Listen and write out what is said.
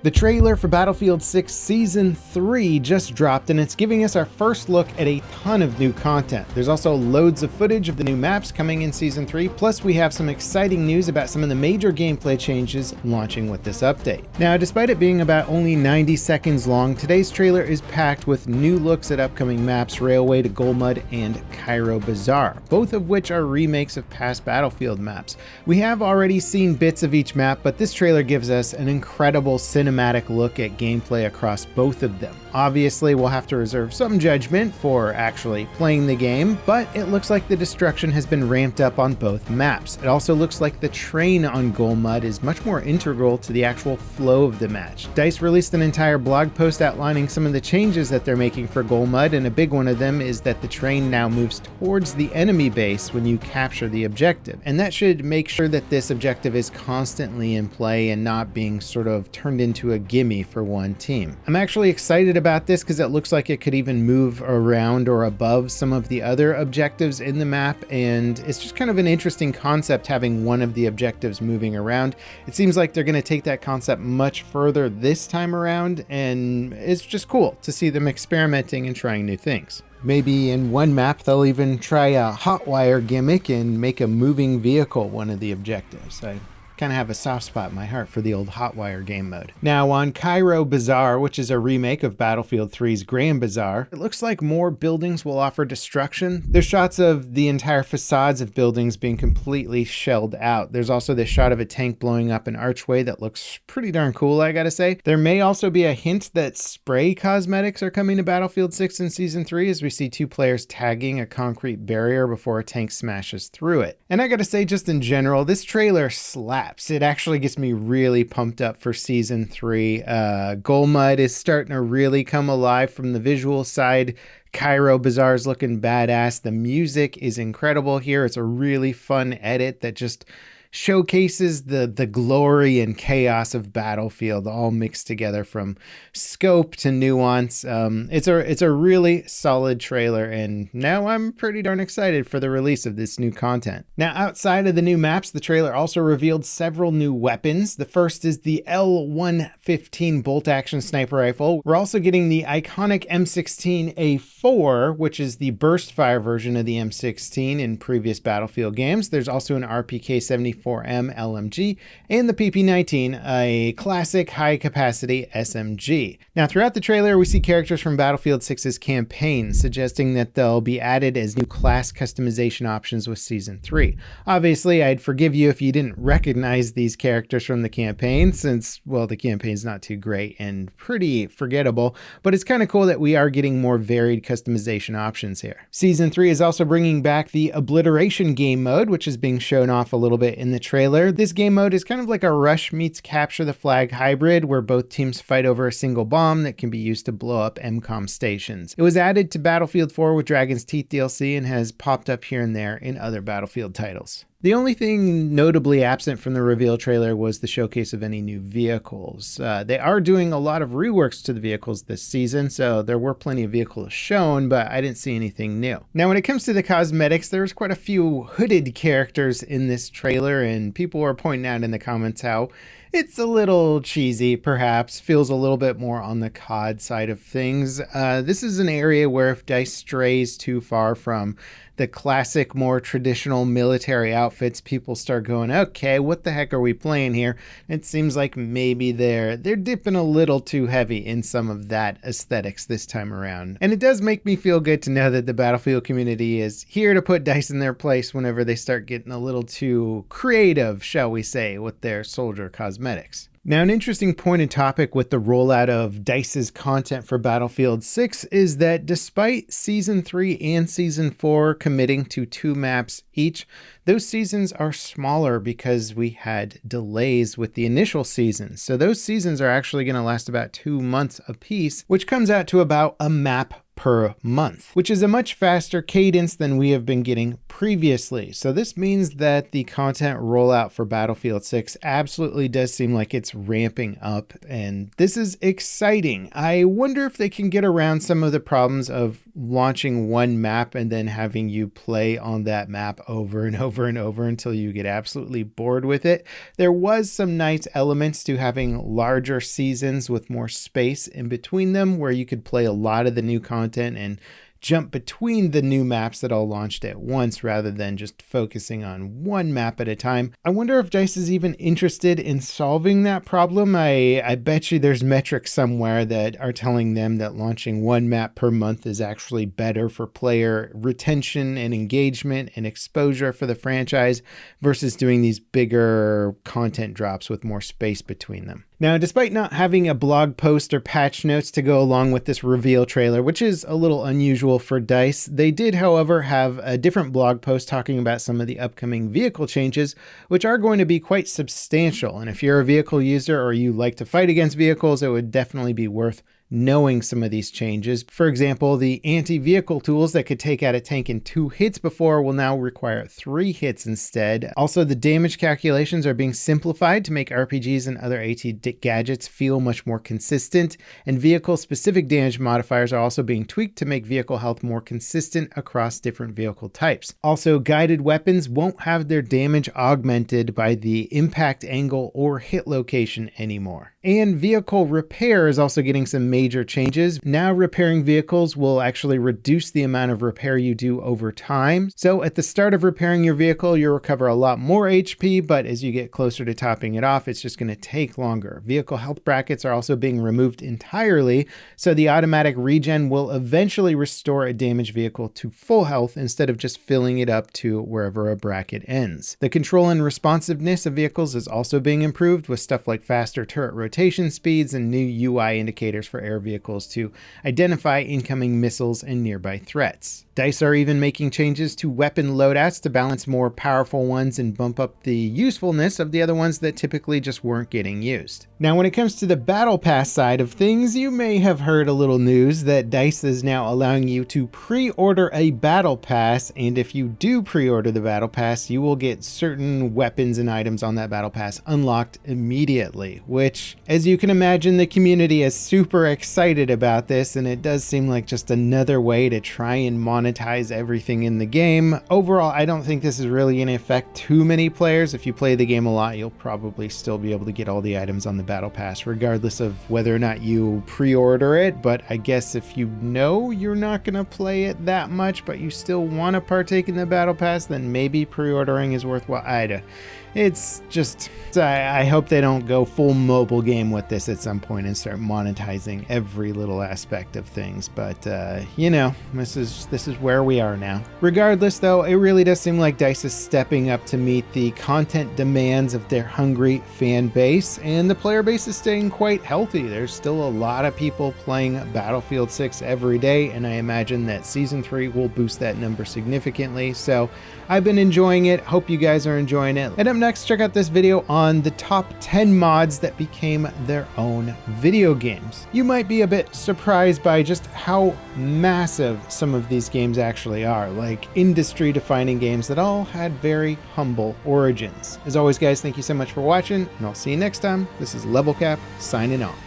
The trailer for Battlefield 6 Season 3 just dropped, and it's giving us our first look at a ton of new content. There's also loads of footage of the new maps coming in Season 3, plus we have some exciting news about some of the major gameplay changes launching with this update. Now, despite it being about only 90 seconds long, today's trailer is packed with new looks at upcoming maps Railway to Golmud and Cairo Bazaar, both of which are remakes of past Battlefield maps. We have already seen bits of each map, but this trailer gives us an incredible cinematic look at gameplay across both of them. Obviously, we'll have to reserve some judgment for actually playing the game, but it looks like the destruction has been ramped up on both maps. It also looks like the train on Golmud is much more integral to the actual flow of the match. DICE released an entire blog post outlining some of the changes that they're making for Golmud, and a big one of them is that the train now moves towards the enemy base when you capture the objective. And that should make sure that this objective is constantly in play and not being sort of turned into a gimme for one team. I'm actually excited about this because it looks like it could even move around or above some of the other objectives in the map, and it's just kind of an interesting concept having one of the objectives moving around. It seems like they're going to take that concept much further this time around, and it's just cool to see them experimenting and trying new things. Maybe in one map they'll even try a hot wire gimmick and make a moving vehicle one of the objectives. I kind of have a soft spot in my heart for the old Hotwire game mode. Now on Cairo Bazaar, which is a remake of Battlefield 3's Grand Bazaar, it looks like more buildings will offer destruction. There's shots of the entire facades of buildings being completely shelled out. There's also this shot of a tank blowing up an archway that looks pretty darn cool, I gotta say. There may also be a hint that spray cosmetics are coming to Battlefield 6 in Season 3 as we see two players tagging a concrete barrier before a tank smashes through it. And I gotta say, just in general, this trailer slaps. It actually gets me really pumped up for Season 3. Golmud is starting to really come alive from the visual side. Cairo Bazaar is looking badass. The music is incredible here. It's a really fun edit that just showcases the glory and chaos of Battlefield all mixed together from scope to nuance. It's a really solid trailer, and now I'm pretty darn excited for the release of this new content. Now, outside of the new maps, the trailer also revealed several new weapons. The first is the L115 bolt-action sniper rifle. We're also getting the iconic M16A4, which is the burst fire version of the M16 in previous Battlefield games. There's also an RPK-74M LMG, and the PP-19, a classic high-capacity SMG. Now, throughout the trailer, we see characters from Battlefield 6's campaign, suggesting that they'll be added as new class customization options with Season 3. Obviously, I'd forgive you if you didn't recognize these characters from the campaign, since, well, the campaign's not too great and pretty forgettable, but it's kind of cool that we are getting more varied customization options here. Season 3 is also bringing back the Obliteration game mode, which is being shown off a little bit in the trailer. This game mode is kind of like a Rush meets Capture the Flag hybrid, where both teams fight over a single bomb that can be used to blow up MCOM stations. It was added to Battlefield 4 with Dragon's Teeth DLC and has popped up here and there in other Battlefield titles. The only thing notably absent from the reveal trailer was the showcase of any new vehicles. They are doing a lot of reworks to the vehicles this season, so there were plenty of vehicles shown, but I didn't see anything new. Now, when it comes to the cosmetics, there's quite a few hooded characters in this trailer, and people were pointing out in the comments how it's a little cheesy, perhaps, feels a little bit more on the COD side of things. This is an area where if DICE strays too far from the classic, more traditional military outfits, people start going, okay, what the heck are we playing here? It seems like maybe they're dipping a little too heavy in some of that aesthetics this time around. And it does make me feel good to know that the Battlefield community is here to put DICE in their place whenever they start getting a little too creative, shall we say, with their soldier cosmetics. Now, an interesting point and topic with the rollout of DICE's content for Battlefield 6 is that despite Season 3 and Season 4 committing to 2 maps each, those seasons are smaller because we had delays with the initial seasons. So those seasons are actually going to last about 2 months apiece, which comes out to about a map per month, which is a much faster cadence than we have been getting previously. So this means that the content rollout for Battlefield 6 absolutely does seem like it's ramping up, and this is exciting. I wonder if they can get around some of the problems of launching one map and then having you play on that map over and over and over until you get absolutely bored with it. There was some nice elements to having larger seasons with more space in between them, where you could play a lot of the new content and jump between the new maps that all launched at once rather than just focusing on one map at a time. I wonder if DICE is even interested in solving that problem. I bet you there's metrics somewhere that are telling them that launching one map per month is actually better for player retention and engagement and exposure for the franchise versus doing these bigger content drops with more space between them. Now, despite not having a blog post or patch notes to go along with this reveal trailer, which is a little unusual for DICE, they did, however, have a different blog post talking about some of the upcoming vehicle changes, which are going to be quite substantial. And if you're a vehicle user or you like to fight against vehicles, it would definitely be worth knowing some of these changes. For example, the anti-vehicle tools that could take out a tank in 2 hits before will now require 3 hits instead. Also, the damage calculations are being simplified to make RPGs and other AT gadgets feel much more consistent, and vehicle-specific damage modifiers are also being tweaked to make vehicle health more consistent across different vehicle types. Also, guided weapons won't have their damage augmented by the impact angle or hit location anymore. And vehicle repair is also getting some major changes. Now repairing vehicles will actually reduce the amount of repair you do over time. So at the start of repairing your vehicle, you'll recover a lot more HP, but as you get closer to topping it off, it's just going to take longer. Vehicle health brackets are also being removed entirely, so the automatic regen will eventually restore a damaged vehicle to full health instead of just filling it up to wherever a bracket ends. The control and responsiveness of vehicles is also being improved with stuff like faster turret rotation speeds and new UI indicators for air vehicles to identify incoming missiles and nearby threats. DICE are even making changes to weapon loadouts to balance more powerful ones and bump up the usefulness of the other ones that typically just weren't getting used. Now, when it comes to the Battle Pass side of things, you may have heard a little news that DICE is now allowing you to pre-order a Battle Pass, and if you do pre-order the Battle Pass, you will get certain weapons and items on that Battle Pass unlocked immediately, which, as you can imagine, the community is super excited about this, and it does seem like just another way to try and monetize everything in the game. Overall, I don't think this is really going to affect too many players. If you play the game a lot, you'll probably still be able to get all the items on the Battle Pass, regardless of whether or not you pre-order it. But I guess if you know you're not going to play it that much, but you still want to partake in the Battle Pass, then maybe pre-ordering is worthwhile. It's just, I hope they don't go full mobile game with this at some point and start monetizing every little aspect of things. But, you know, this is where we are now. Regardless, though, it really does seem like DICE is stepping up to meet the content demands of their hungry fan base, and the player base is staying quite healthy. There's still a lot of people playing Battlefield 6 every day, and I imagine that Season 3 will boost that number significantly. So I've been enjoying it. Hope you guys are enjoying it. And up next, check out this video on the top 10 mods that became their own video games. You might be a bit surprised by just how massive some of these games actually are, like industry-defining games that all had very humble origins. As always, guys, thank you so much for watching, and I'll see you next time. This is Level Cap, signing off.